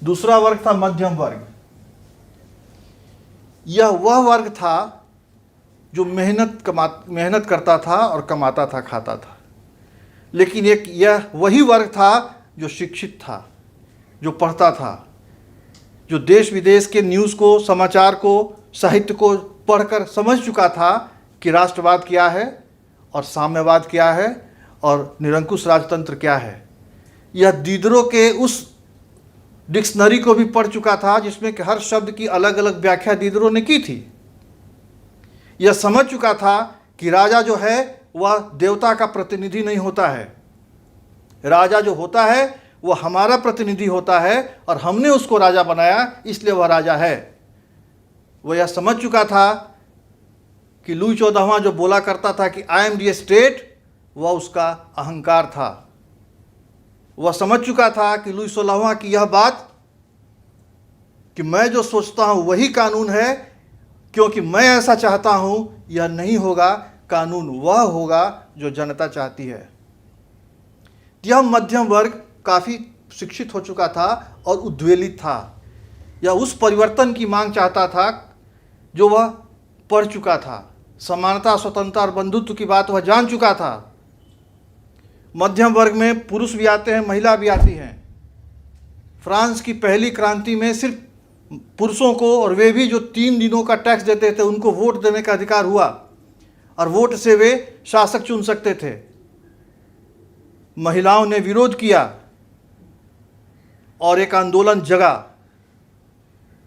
दूसरा वर्ग था मध्यम वर्ग। यह वह वर्ग था जो मेहनत करता था और कमाता था, खाता था। लेकिन एक यह वही वर्ग था जो शिक्षित था, जो पढ़ता था, जो देश विदेश के न्यूज़ को, समाचार को, साहित्य को पढ़कर समझ चुका था कि राष्ट्रवाद क्या है और साम्यवाद क्या है और निरंकुश राजतंत्र क्या है। यह दीदरों के उस डिक्शनरी को भी पढ़ चुका था जिसमें कि हर शब्द की अलग अलग व्याख्या दीदरों ने की थी। यह समझ चुका था कि राजा जो है वह देवता का प्रतिनिधि नहीं होता है। राजा जो होता है वह हमारा प्रतिनिधि होता है और हमने उसको राजा बनाया, इसलिए वह राजा है। वह यह समझ चुका था कि लुई 14वां जो बोला करता था कि आई एम दी स्टेट, वह उसका अहंकार था। वह समझ चुका था कि लुई 16वां की यह बात कि मैं जो सोचता हूं वही कानून है, क्योंकि मैं ऐसा चाहता हूं, यह नहीं होगा। कानून वह होगा जो जनता चाहती है। यह मध्यम वर्ग काफ़ी शिक्षित हो चुका था और उद्वेलित था। यह उस परिवर्तन की मांग चाहता था जो वह पढ़ चुका था। समानता, स्वतंत्रता और बंधुत्व की बात वह जान चुका था। मध्यम वर्ग में पुरुष भी आते हैं, महिला भी आती हैं। फ्रांस की पहली क्रांति में सिर्फ पुरुषों को, और वे भी जो 3 दिनों का टैक्स देते थे, उनको वोट देने का अधिकार हुआ और वोट से वे शासक चुन सकते थे। महिलाओं ने विरोध किया और एक आंदोलन जगा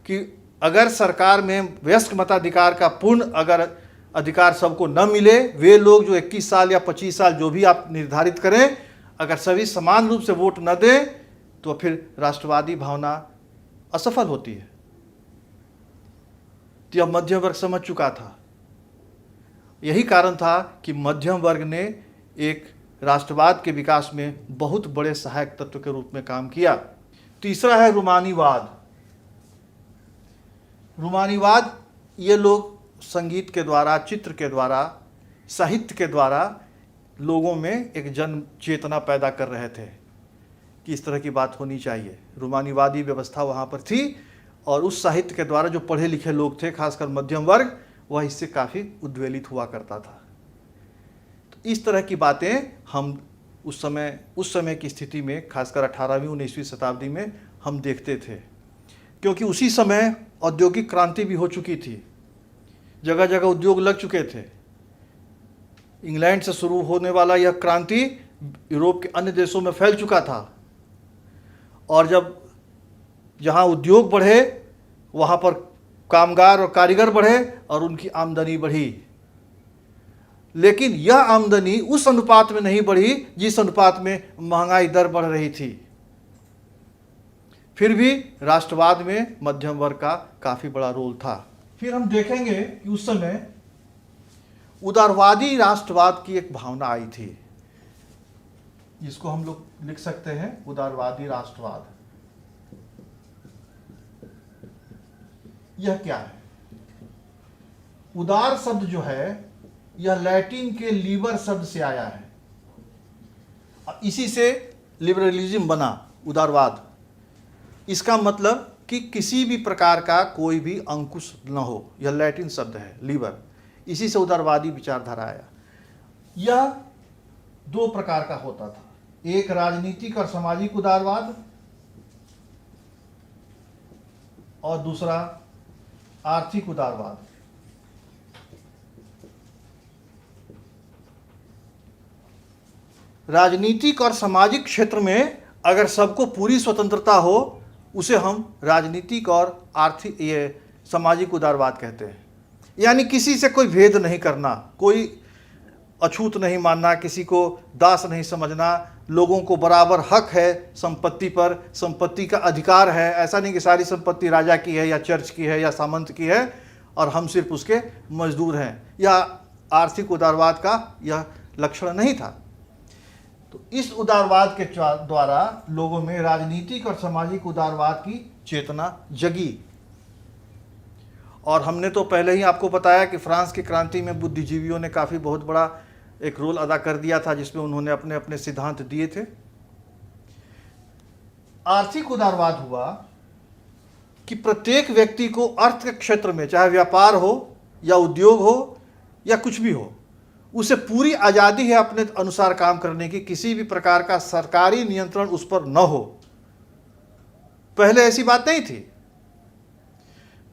कि अगर सरकार में वयस्क मताधिकार का पूर्ण अगर अधिकार सबको न मिले, वे लोग जो 21 साल या 25 साल जो भी आप निर्धारित करें, अगर सभी समान रूप से वोट न दें तो फिर राष्ट्रवादी भावना असफल होती है। तो यह मध्यम वर्ग समझ चुका था। यही कारण था कि मध्यम वर्ग ने एक राष्ट्रवाद के विकास में बहुत बड़े सहायक तत्व के रूप में काम किया। तीसरा है रूमानीवाद। रूमानीवाद ये लोग संगीत के द्वारा, चित्र के द्वारा, साहित्य के द्वारा लोगों में एक जन चेतना पैदा कर रहे थे कि इस तरह की बात होनी चाहिए। रूमानीवादी व्यवस्था वहाँ पर थी और उस साहित्य के द्वारा जो पढ़े लिखे लोग थे, खासकर मध्यम वर्ग, वह इससे काफ़ी उद्वेलित हुआ करता था। तो इस तरह की बातें हम उस समय की स्थिति में, खासकर 18वीं 19वीं शताब्दी में हम देखते थे, क्योंकि उसी समय औद्योगिक क्रांति भी हो चुकी थी। जगह जगह उद्योग लग चुके थे। इंग्लैंड से शुरू होने वाला यह क्रांति यूरोप के अन्य देशों में फैल चुका था और जब जहाँ उद्योग बढ़े वहाँ पर कामगार और कारीगर बढ़े और उनकी आमदनी बढ़ी। लेकिन यह आमदनी उस अनुपात में नहीं बढ़ी जिस अनुपात में महंगाई दर बढ़ रही थी। फिर भी राष्ट्रवाद में मध्यम वर्ग का काफ़ी बड़ा रोल था। फिर हम देखेंगे कि उस समय उदारवादी राष्ट्रवाद की एक भावना आई थी, जिसको हम लोग लिख सकते हैं उदारवादी राष्ट्रवाद। यह क्या है? उदार शब्द जो है यह लैटिन के लीबर शब्द से आया है। इसी से लिबरलिज्म बना, उदारवाद। इसका मतलब कि किसी भी प्रकार का कोई भी अंकुश न हो, यह लैटिन शब्द है लीबर। इसी से उदारवादी विचारधारा आया। यह 2 प्रकार का होता था, एक राजनीतिक और सामाजिक उदारवाद और दूसरा आर्थिक उदारवाद। राजनीतिक और सामाजिक क्षेत्र में अगर सबको पूरी स्वतंत्रता हो, उसे हम राजनीतिक और आर्थिक सामाजिक उदारवाद कहते हैं। यानी किसी से कोई भेद नहीं करना, कोई अछूत नहीं मानना, किसी को दास नहीं समझना, लोगों को बराबर हक है संपत्ति पर, संपत्ति का अधिकार है। ऐसा नहीं कि सारी संपत्ति राजा की है या चर्च की है या सामंत की है और हम सिर्फ उसके मजदूर हैं। यह आर्थिक उदारवाद का यह लक्षण नहीं था। तो इस उदारवाद के द्वारा लोगों में राजनीतिक और सामाजिक उदारवाद की चेतना जगी। और हमने तो पहले ही आपको बताया कि फ्रांस की क्रांति में बुद्धिजीवियों ने काफ़ी बहुत बड़ा एक रोल अदा कर दिया था, जिसमें उन्होंने अपने अपने सिद्धांत दिए थे। आर्थिक उदारवाद हुआ कि प्रत्येक व्यक्ति को अर्थ के क्षेत्र में, चाहे व्यापार हो या उद्योग हो या कुछ भी हो, उसे पूरी आज़ादी है अपने अनुसार काम करने की, किसी भी प्रकार का सरकारी नियंत्रण उस पर न हो। पहले ऐसी बात नहीं थी।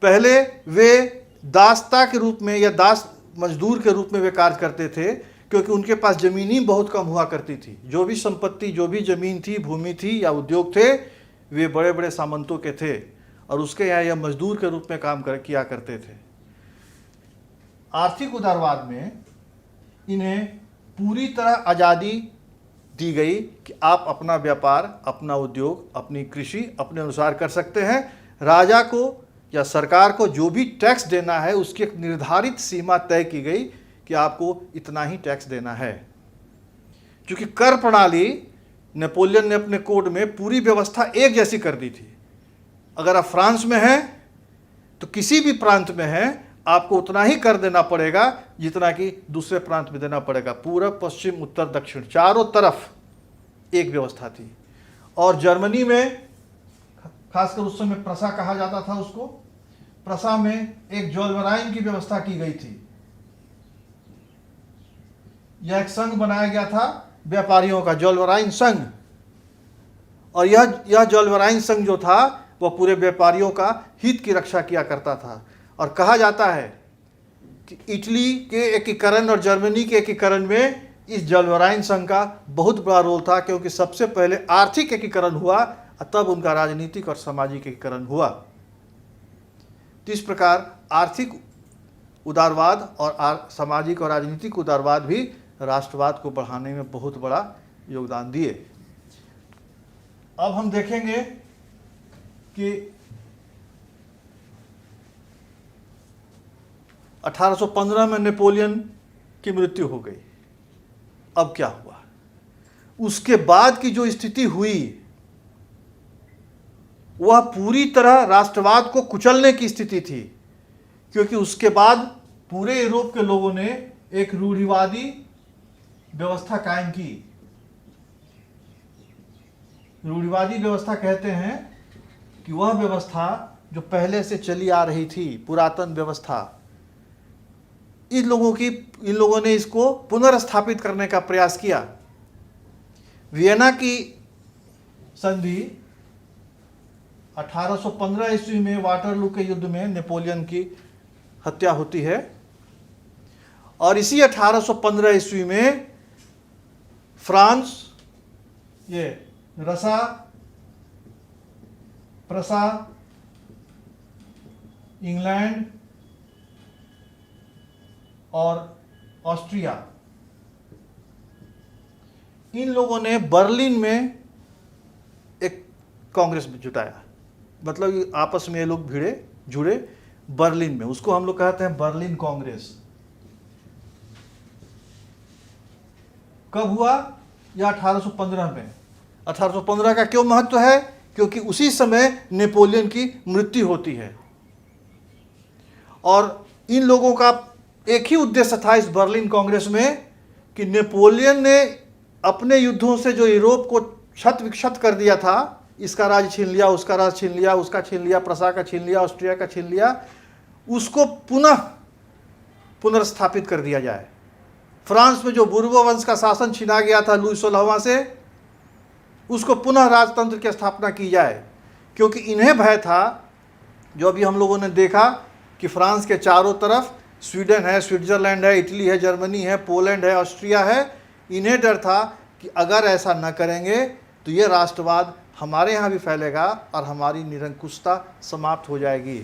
पहले वे दासता के रूप में या दास मजदूर के रूप में वे कार्य करते थे, क्योंकि उनके पास ज़मीनी बहुत कम हुआ करती थी। जो भी संपत्ति, जो भी ज़मीन थी, भूमि थी या उद्योग थे, वे बड़े बड़े सामंतों के थे और उसके यहाँ यह मजदूर के रूप में काम किया करते थे। आर्थिक उदारवाद में इन्हें पूरी तरह आज़ादी दी गई कि आप अपना व्यापार, अपना उद्योग, अपनी कृषि अपने अनुसार कर सकते हैं। राजा को या सरकार को जो भी टैक्स देना है उसकी एक निर्धारित सीमा तय की गई कि आपको इतना ही टैक्स देना है। क्योंकि कर प्रणाली नेपोलियन ने अपने कोड में पूरी व्यवस्था एक जैसी कर दी थी। अगर आप फ्रांस में हैं तो किसी भी प्रांत में हैं, आपको उतना ही कर देना पड़ेगा जितना कि दूसरे प्रांत में देना पड़ेगा। पूरब, पश्चिम, उत्तर, दक्षिण चारों तरफ एक व्यवस्था थी। और जर्मनी में खासकर उस समय प्रसा कहा जाता था उसको, प्रसा में एक जोलवराइन की व्यवस्था की गई थी। यह एक संघ बनाया गया था व्यापारियों का, जोलवराइन संघ। और यह जोलवराइन संघ जो था वह पूरे व्यापारियों का हित की रक्षा किया करता था। और कहा जाता है कि इटली के एकीकरण और जर्मनी के एकीकरण में इस जोलवराइन संघ का बहुत बड़ा रोल था, क्योंकि सबसे पहले आर्थिक एकीकरण हुआ, तब उनका राजनीतिक और सामाजिक एकीकरण हुआ। तो इस प्रकार आर्थिक उदारवाद और सामाजिक और राजनीतिक उदारवाद भी राष्ट्रवाद को बढ़ाने में बहुत बड़ा योगदान दिए। अब हम देखेंगे कि 1815 में नेपोलियन की मृत्यु हो गई। अब क्या हुआ? उसके बाद की जो स्थिति हुई वह पूरी तरह राष्ट्रवाद को कुचलने की स्थिति थी, क्योंकि उसके बाद पूरे यूरोप के लोगों ने एक रूढ़िवादी व्यवस्था कायम की। रूढ़िवादी व्यवस्था कहते हैं कि वह व्यवस्था जो पहले से चली आ रही थी, पुरातन व्यवस्था, इन लोगों ने इसको पुनर्स्थापित करने का प्रयास किया। वियना की संधि 1815 ईस्वी में वाटरलू के युद्ध में नेपोलियन की हत्या होती है। और इसी 1815 ईस्वी में फ्रांस, ये रसा, प्रसा, इंग्लैंड और ऑस्ट्रिया, इन लोगों ने बर्लिन में एक कांग्रेस जुटाया। मतलब आपस में ये लोग जुड़े बर्लिन में। उसको हम लोग कहते हैं बर्लिन कांग्रेस। कब हुआ? यह 1815 में। 1815 का क्यों महत्व है? क्योंकि उसी समय नेपोलियन की मृत्यु होती है। और इन लोगों का एक ही उद्देश्य था इस बर्लिन कांग्रेस में कि नेपोलियन ने अपने युद्धों से जो यूरोप को क्षत विक्षत कर दिया था, इसका राज छीन लिया, उसका राज छीन लिया, उसका छीन लिया, प्रसा का छीन लिया, ऑस्ट्रिया का छीन लिया, उसको पुनर्स्थापित कर दिया जाए। फ्रांस में जो बुर्बो वंश का शासन छीना गया था लुई 16वां से, उसको पुनः राजतंत्र की स्थापना की जाए। क्योंकि इन्हें भय था, जो अभी हम लोगों ने देखा कि फ्रांस के चारों तरफ स्वीडन है, स्विट्जरलैंड है, इटली है, जर्मनी है, पोलैंड है, ऑस्ट्रिया है। इन्हें डर था कि अगर ऐसा न करेंगे तो ये राष्ट्रवाद हमारे यहाँ भी फैलेगा और हमारी निरंकुशता समाप्त हो जाएगी।